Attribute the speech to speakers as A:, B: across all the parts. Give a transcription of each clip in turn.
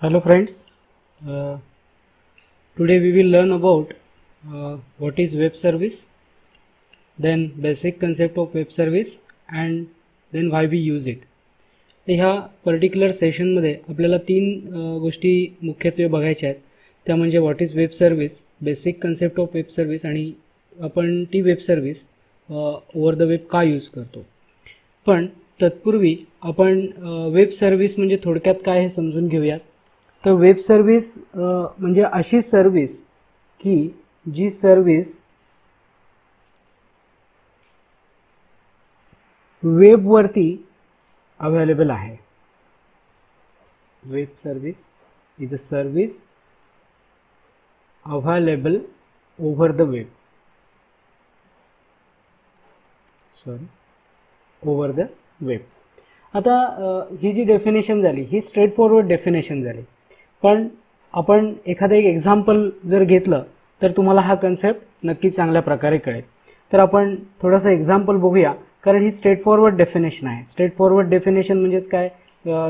A: Hello friends, today we will learn about what is web service, then basic concept of web service and then why we use it. तर ह्या particular सेशनमध्ये आपल्याला तीन गोष्टी मुख्यत्वे बघायच्या आहेत. त्या म्हणजे what is web service, basic concept of web service आणि आपण ती web service over the web का यूज करतो. पण तत्पूर्वी आपण वेब सर्व्हिस म्हणजे थोडक्यात काय हे समजून घेऊयात. तर वेब सर्व्हिस म्हणजे अशी सर्व्हिस की जी सर्व्हिस वेबवरती अवेलेबल आहे. Web service is a service available over the web. Over the web. आता ही जी डेफिनेशन झाली ही स्ट्रेट फॉरवर्ड डेफिनेशन झाली, पण आपण एखादं एक एक्झाम्पल जर घेतलं तर तुम्हाला हा कन्सेप्ट नक्की चांगल्या प्रकारे कळेल. तर आपण थोडंसं एक्झाम्पल बघूया, कारण ही स्ट्रेट फॉरवर्ड डेफिनेशन आहे. स्ट्रेट फॉरवर्ड डेफिनेशन म्हणजेच काय,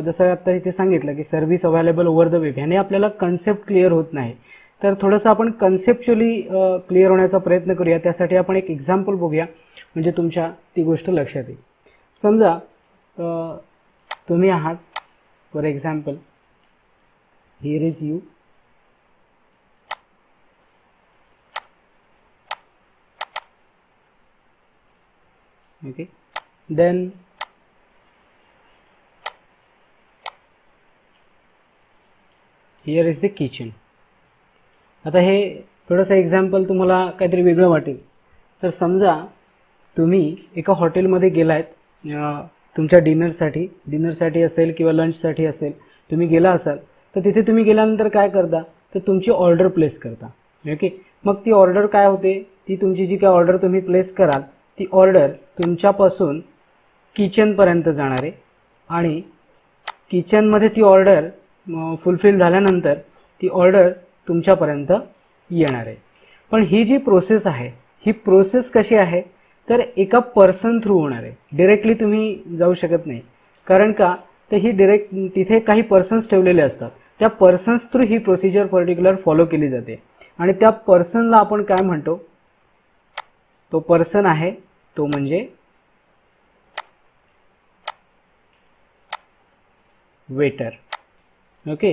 A: जसं आता इथे सांगितलं की service available over the web, ह्याने आपल्याला कन्सेप्ट क्लिअर होत नाही. तर थोडंसं आपण कन्सेप्च्युअली क्लिअर होण्याचा प्रयत्न करूया. त्यासाठी आपण एक एक्झाम्पल बघूया, म्हणजे तुमच्या ती गोष्ट लक्षात येईल. समजा तुम्ही आहात, for example here is you, okay, then here is the kitchen. आता हे थोडंसं एक्झाम्पल तुम्हाला काहीतरी वेगळं वाटेल. तर समजा तुम्ही एका हॉटेलमध्ये गेलात तुमच्या डिनरसाठी असेल किंवा लंचसाठी असेल, तुम्ही गेला असाल. तर तिथे तुम्ही गेल्यानंतर काय करता, तर तुमची ऑर्डर प्लेस करता. ओके, मग ती ऑर्डर काय होते, ती तुमची जी काय ऑर्डर तुम्ही प्लेस कराल ती ऑर्डर तुमच्यापासून किचनपर्यंत जाणार आहे आणि किचनमध्ये ती ऑर्डर फुलफिल झाल्यानंतर ती ऑर्डर तुमच्यापर्यंत येणार आहे. पण ही जी प्रोसेस आहे ही प्रोसेस कशी आहे, तर एका पर्सन थ्रू होणार आहे. डिरेक्टली तुम्ही जाऊ शकत नाही. कारण का, तर ही डिरेक्ट तिथे काही पर्सन्स ठेवलेले असतात. त्या पर्सन्स थ्रू ही प्रोसिजर पर्टिक्युलर फॉलो केली जाते आणि त्या पर्सनला आपण काय म्हणतो, तो पर्सन आहे तो म्हणजे वेटर. ओके,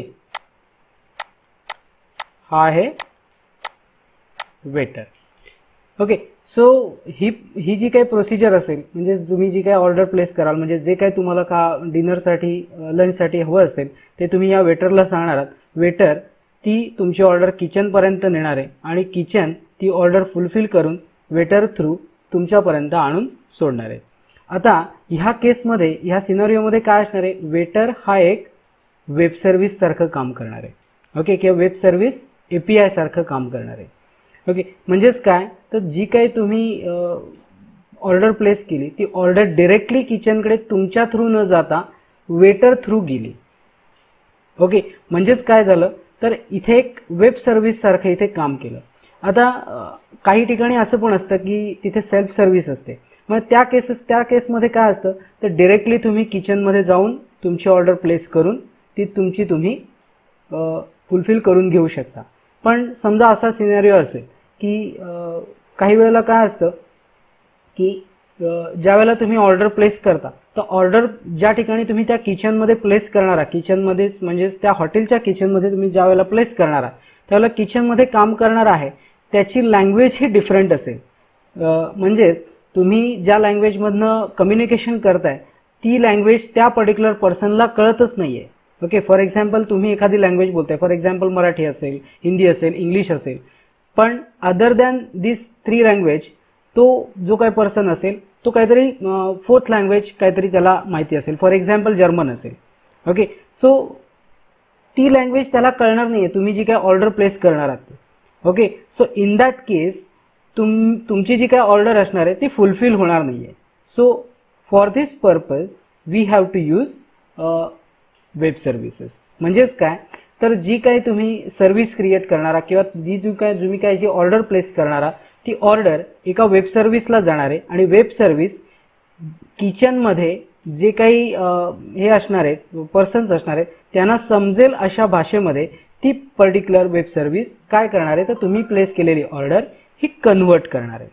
A: हा आहे वेटर. ओके, सो ही जी काही प्रोसिजर असेल, म्हणजे तुम्ही जी काही ऑर्डर प्लेस कराल, म्हणजे जे काही तुम्हाला का डिनरसाठी लंचसाठी हवं असेल ते तुम्ही या वेटरला सांगणार आहात. वेटर ती तुमची ऑर्डर किचनपर्यंत नेणार आहे आणि किचन ती ऑर्डर फुलफिल करून वेटर थ्रू तुमच्यापर्यंत आणून सोडणार आहे. आता ह्या केसमध्ये, ह्या सिनारिओमध्ये काय असणार आहे, वेटर हा एक वेब सर्व्हिस सारखं काम करणार आहे. ओके, किंवा वेब सर्व्हिस API सारखं काम करणार आहे. ओके, म्हणजेच काय, तर जी काही तुम्ही ऑर्डर प्लेस केली ती ऑर्डर डिरेक्टली किचनकडे तुमच्या थ्रू न जाता वेटर थ्रू गेली. ओके, म्हणजेच काय झालं, तर इथे एक वेब सर्व्हिस सारखं इथे काम केलं. आता काही ठिकाणी असं पण असतं की तिथे सेल्फ सर्व्हिस असते. मग त्या केसमध्ये काय असतं, तर डिरेक्टली तुम्ही किचनमध्ये जाऊन तुमची ऑर्डर प्लेस करून ती तुम्ही फुलफिल करून घेऊ शकता. पण समजा असा सिनेरिओ असेल की काही वेळेला काय असतं की ज्या वेळेला तुम्ही ऑर्डर प्लेस करता, तर ऑर्डर ज्या ठिकाणी तुम्ही त्या किचनमध्ये प्लेस करणार आहात, किचनमध्येच म्हणजे त्या हॉटेलच्या किचनमध्ये तुम्ही ज्या वेळेला प्लेस करणार आहात त्यावेळेला किचनमध्ये काम करणार आहे त्याची लँग्वेज ही डिफरंट असेल. म्हणजेच तुम्ही ज्या लँग्वेजमधनं कम्युनिकेशन करताय ती लँग्वेज त्या पर्टिक्युलर पर्सनला कळतच नाही आहे. ओके, फॉर एक्झाम्पल तुम्ही एखादी लँग्वेज बोलताय, फॉर एक्झाम्पल मराठी असेल, हिंदी असेल, इंग्लिश असेल, पण अदर दॅन दिस 3 लँग्वेज तो जो काही पर्सन असेल तो काहीतरी 4th लँग्वेज काहीतरी त्याला माहिती असेल, फॉर एक्झाम्पल जर्मन असेल. ओके, सो ती लँग्वेज त्याला कळणार नाही आहे तुम्ही जी काही ऑर्डर प्लेस करणार आहात. ओके, सो इन दॅट केस तुमची जी काही ऑर्डर असणार आहे ती फुलफिल होणार नाही आहे. So for this purpose we have to use web services. म्हणजेच काय, तर जी काही तुम्ही सर्व्हिस क्रिएट करणारा किंवा तुम्ही काय जी ऑर्डर प्लेस करणारा ती ऑर्डर एका वेब सर्व्हिसला जाणार आहे आणि वेब सर्व्हिस किचनमध्ये जे काही हे असणार आहेत पर्सन्स असणार आहेत त्यांना समजेल अशा भाषेमध्ये ती पर्टिक्युलर वेब सर्व्हिस काय करणार आहे, तर तुम्ही प्लेस केलेली ऑर्डर ही कन्वर्ट करणार आहे.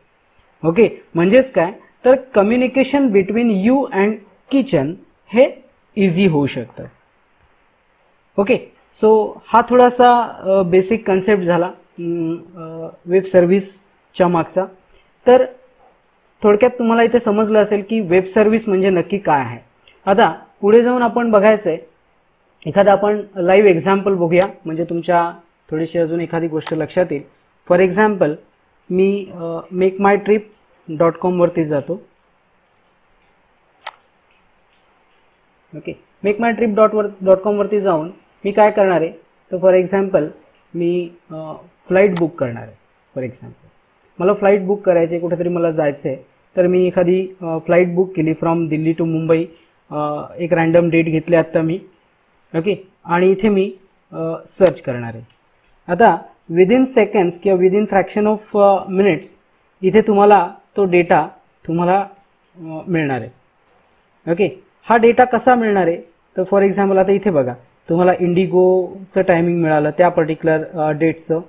A: ओके, म्हणजेच काय, तर communication between you and kitchen हे इझी होऊ शकतं. ओके, सो हा थोडासा बेसिक कन्सेप्ट झाला वेब सर्व्हिसच्या मागचा. तर थोडक्यात तुम्हाला इथे समजलं असेल की वेब सर्व्हिस म्हणजे नक्की काय आहे. आता पुढे जाऊन आपण बघायचं आहे, एखादा आपण लाईव्ह एक्झाम्पल बघूया, म्हणजे तुमच्या थोडीशी अजून एखादी गोष्ट लक्षात येईल. फॉर एक्झाम्पल मी मेकमायट्रिप.com वरती जातो. ओके, मेकमायट्रिप.com वरती जाऊन मी काय करणार आहे, तर for example me flight book करणार आहे. फॉर एक्झाम्पल मला फ्लाईट बुक करायची आहे, कुठेतरी मला जायचं आहे, तर मी एखादी फ्लाईट बुक केली फ्रॉम दिल्ली टू मुंबई. एक रँडम डेट घेतली आत्ता मी. ओके, आणि इथे मी सर्च करणार आहे. आता विदिन सेकंड्स किंवा विदिन फ्रॅक्शन ऑफ मिनिट्स इथे तुम्हाला तो डेटा तुम्हाला मिळणार आहे. ओके, हा डेटा कसा मिळणार आहे, तर फॉर एक्झाम्पल आता इथे बघा, तुम्हाला इंडिगोचं टायमिंग मिळालं त्या पर्टिक्युलर डेटचं.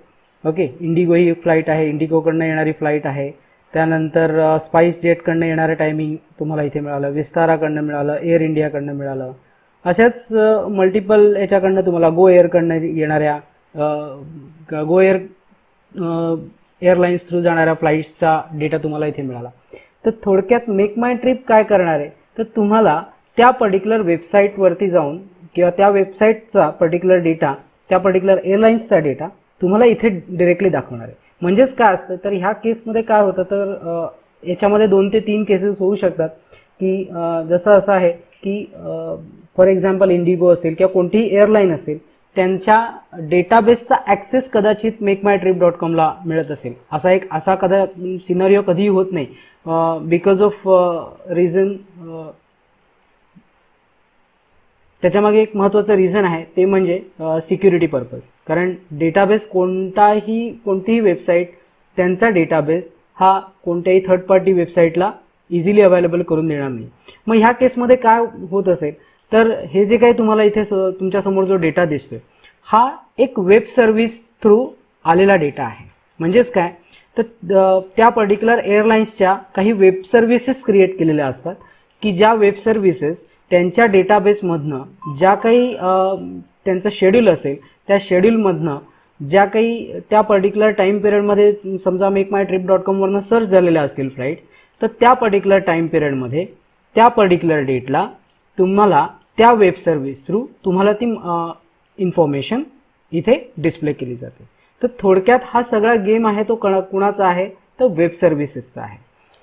A: ओके, इंडिगो ही फ्लाईट आहे, इंडिगोकडनं येणारी फ्लाईट आहे. त्यानंतर स्पाइस जेटकडनं येणारं टायमिंग तुम्हाला इथे मिळालं, विस्ताराकडनं मिळालं, एअर इंडियाकडनं मिळालं. अशाच मल्टिपल याच्याकडनं तुम्हाला गो एअरकडनं येणाऱ्या गो एअरलाईन्स थ्रू जाणाऱ्या फ्लाईट्सचा डेटा तुम्हाला इथे मिळाला. तर थोडक्यात मेक माय ट्रिप काय करणार आहे, तर तुम्हाला त्या पर्टिक्युलर वेबसाईटवरती जाऊन किंवा त्या वेबसाईटचा पर्टिक्युलर डेटा, त्या पर्टिक्युलर एअरलाईन्सचा डेटा तुम्हाला इथे डिरेक्टली दाखवणार आहे. म्हणजेच काय असतं, तर ह्या केसमध्ये काय होतं, तर याच्यामध्ये 2 ते 3 केसेस होऊ शकतात की जसं असं आहे की फॉर एक्झाम्पल इंडिगो असेल किंवा कोणतीही एअरलाईन असेल, त्यांच्या डेटाबेसचा ॲक्सेस कदाचित मेकमायट्रिप.comला मिळत असेल. असा सिनारिओ कधीही होत नाही बिकॉज ऑफ रिझन. त्याच्यामागे एक महत्त्वाचं रिझन आहे, ते म्हणजे सिक्युरिटी पर्पज. कारण डेटाबेस कोणतीही वेबसाईट त्यांचा डेटाबेस हा कोणत्याही थर्ड पार्टी वेबसाईटला इझिली अवेलेबल करून देणार नाही. मग ह्या केसमध्ये काय होत असेल, तर हे जे काही तुम्हाला इथे तुमच्यासमोर जो डेटा दिसतोय, हा एक वेब सर्व्हिस थ्रू आलेला डेटा आहे. म्हणजेच काय, तर त्या पर्टिक्युलर एअरलाईन्सच्या काही वेब सर्व्हिसेस क्रिएट केलेल्या असतात की ज्या वेब सर्व्हिसेस त्यांच्या डेटाबेसमधनं ज्या काही त्यांचं शेड्यूल असेल, त्या शेड्यूलमधनं ज्या काही त्या पर्टिक्युलर टाईम पिरियडमध्ये समजा मेकमायट्रिप.com वरनं सर्च झालेल्या असतील फ्लाईट, तर त्या पर्टिक्युलर टाईम पिरियडमध्ये त्या पर्टिक्युलर डेटला तुम्हाला त्या वेब सर्व्हिस थ्रू तुम्हाला ती इन्फॉर्मेशन इथे डिस्प्ले केली जाते. तर थोडक्यात हा सगळा गेम आहे तो कुणाचा आहे, तर वेब सर्व्हिसेसचा आहे.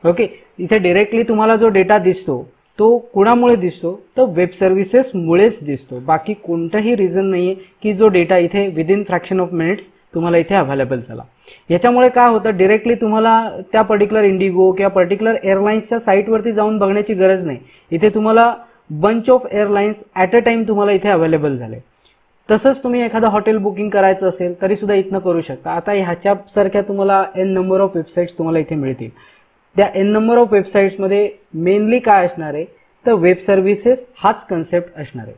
A: ओके, इथे डिरेक्टली तुम्हाला जो डेटा दिसतो तो कुणामुळे दिसतो, तर वेब सर्व्हिसेसमुळेच दिसतो. बाकी कोणतंही रिझन नाही आहे की जो डेटा इथे विदिन फ्रॅक्शन ऑफ मिनिट्स तुम्हाला इथे अवेलेबल झाला. याच्यामुळे काय होतं, डिरेक्टली तुम्हाला त्या पर्टिक्युलर इंडिगो किंवा पर्टिक्युलर एअरलाईन्सच्या साईटवरती जाऊन बघण्याची गरज नाही. इथे तुम्हाला bunch of airlines at a time तुम्हाला इथे अवेलेबल झाले. तसंच तुम्ही एखादं हॉटेल बुकिंग करायचं असेल तरीसुद्धा इथनं करू शकता. आता ह्याच्यासारख्या तुम्हाला एन नंबर ऑफ वेबसाईट्स तुम्हाला इथे मिळतील. त्या एन नंबर ऑफ वेबसाईट्समध्ये मेनली काय असणार आहे, तर वेब सर्व्हिसेस हाच कन्सेप्ट असणार आहे.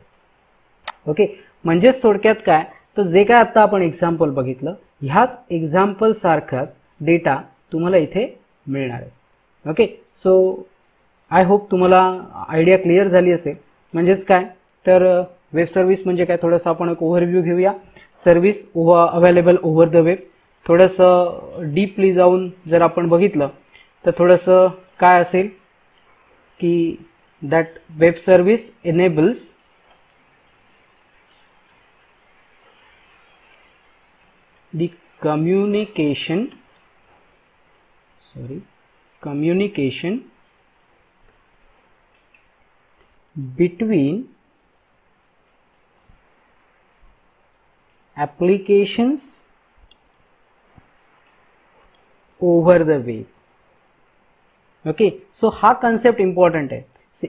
A: ओके, म्हणजेच थोडक्यात काय, तर जे काय आत्ता आपण एक्झाम्पल बघितलं, ह्याच एक्झाम्पल सारखाच डेटा तुम्हाला इथे मिळणार आहे. ओके, सो आय होप तुम्हाला आयडिया क्लिअर झाली असेल. म्हणजेच काय, तर वेब सर्व्हिस म्हणजे काय, थोडंसं आपण एक ओव्हरव्ह्यू घेऊया. Service available over the web. थोडंसं डीपली जाऊन जर आपण बघितलं तर थोडंसं काय असेल की that web service enables the communication between applications over the web. Okay, so हा concept important आहे.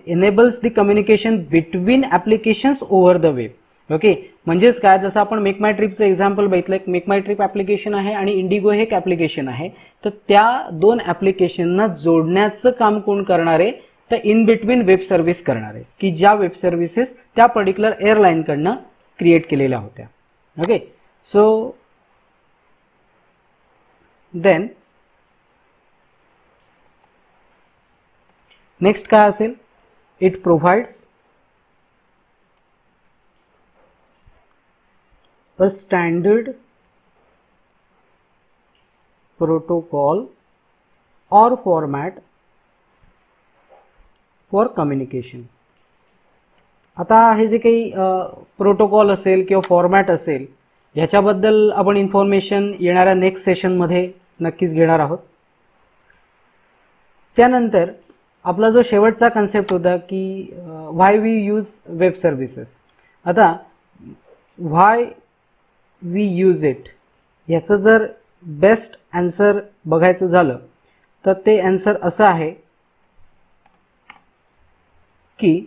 A: enables the communication between applications over the web. Okay, म्हणजेच काय, जसं आपण मेक माय ट्रिपचं एक्झाम्पल बघितलं, मेक माय ट्रिप ॲप्लिकेशन आहे आणि इंडिगो हे एक ॲप्लिकेशन आहे. तर त्या 2 ॲप्लिकेशनना जोडण्याचं काम कोण करणार आहे, तर इन बिटवीन वेब सर्व्हिस करणार आहे, की ज्या वेब सर्व्हिसेस त्या पर्टिक्युलर एअरलाईनकडनं क्रिएट केलेल्या होत्या. ओके, सो देन नेक्स्ट काय असेल, it provides a standard protocol or format for communication. आता हे जे काही प्रोटोकॉल असेल किंवा फॉर्मॅट असेल ह्याच्याबद्दल आपण इन्फॉर्मेशन येणाऱ्या नेक्स्ट सेशनमध्ये नक्कीच घेणार आहोत. त्यानंतर आपला जो शेवटचा कन्सेप्ट होता की व्हाय वी यूज वेब सर्व्हिसेस. आता व्हाय वी यूज इट याचं जर बेस्ट आन्सर बघायचं झालं तर ते आन्सर असं आहे की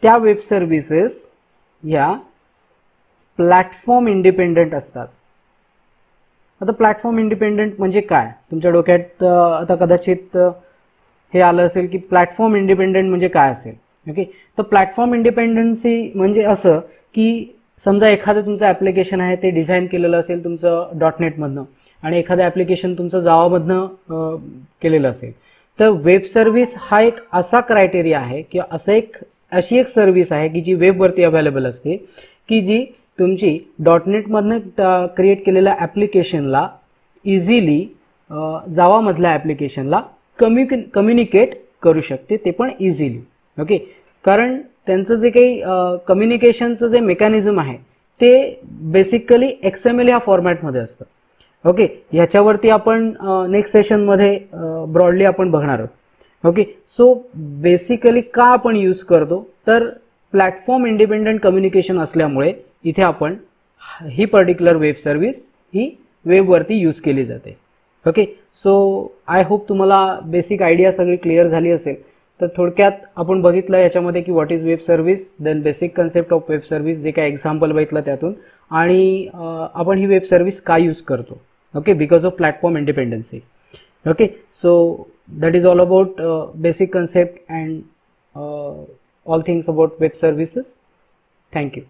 A: त्या वेब सर्व्हिसेस या प्लॅटफॉर्म इंडिपेंडंट असतात. आता प्लॅटफॉर्म इंडिपेंडंट म्हणजे काय, तुमच्या डोक्यात आता कदाचित हे आलं असेल की प्लॅटफॉर्म इंडिपेंडंट म्हणजे काय असेल. ओके, तर प्लॅटफॉर्म इंडिपेंडन्सी म्हणजे असं की समजा एखादं तुमचं ॲप्लिकेशन आहे ते डिझाईन केलेलं असेल तुमचं .NETमधनं आणि एखादं ॲप्लिकेशन तुमचं जावामधनं केलेलं असेल, तर वेब सर्व्हिस हा एक असा क्रायटेरिया आहे किंवा अशी एक सर्व्हिस आहे की जी वेबवरती अवेलेबल असते, की जी तुमची .NETमधनं क्रिएट केलेल्या ॲप्लिकेशनला इझिली जावामधल्या ॲप्लिकेशनला कम्युनिकेट करू शकते, ते पण इझिली. ओके, कारण त्यांचं जे काही कम्युनिकेशनचं जे मेकॅनिझम आहे ते बेसिकली XML ह्या फॉर्मॅटमध्ये असतं. ओके, ह्याच्यावरती आपण नेक्स्ट सेशनमध्ये ब्रॉडली आपण बघणार आहोत. ओके, सो बेसिकली का आपण यूज करतो, तर प्लॅटफॉर्म इंडिपेंडंट कम्युनिकेशन असल्यामुळे इथे आपण ही पर्टिक्युलर वेब सर्व्हिस ही वेबवरती यूज केली जाते. ओके, सो आय होप तुम्हाला बेसिक आयडिया सगळी क्लिअर झाली असेल. तर थोडक्यात आपण बघितलं याच्यामध्ये की what is web service, then basic concept of web service, जे काय एक्झाम्पल बघितलं त्यातून, आणि आपण ही वेब सर्व्हिस का यूज करतो. Okay, because of platform independency. Okay, so that is all about basic concept and all things about web services. Thank you.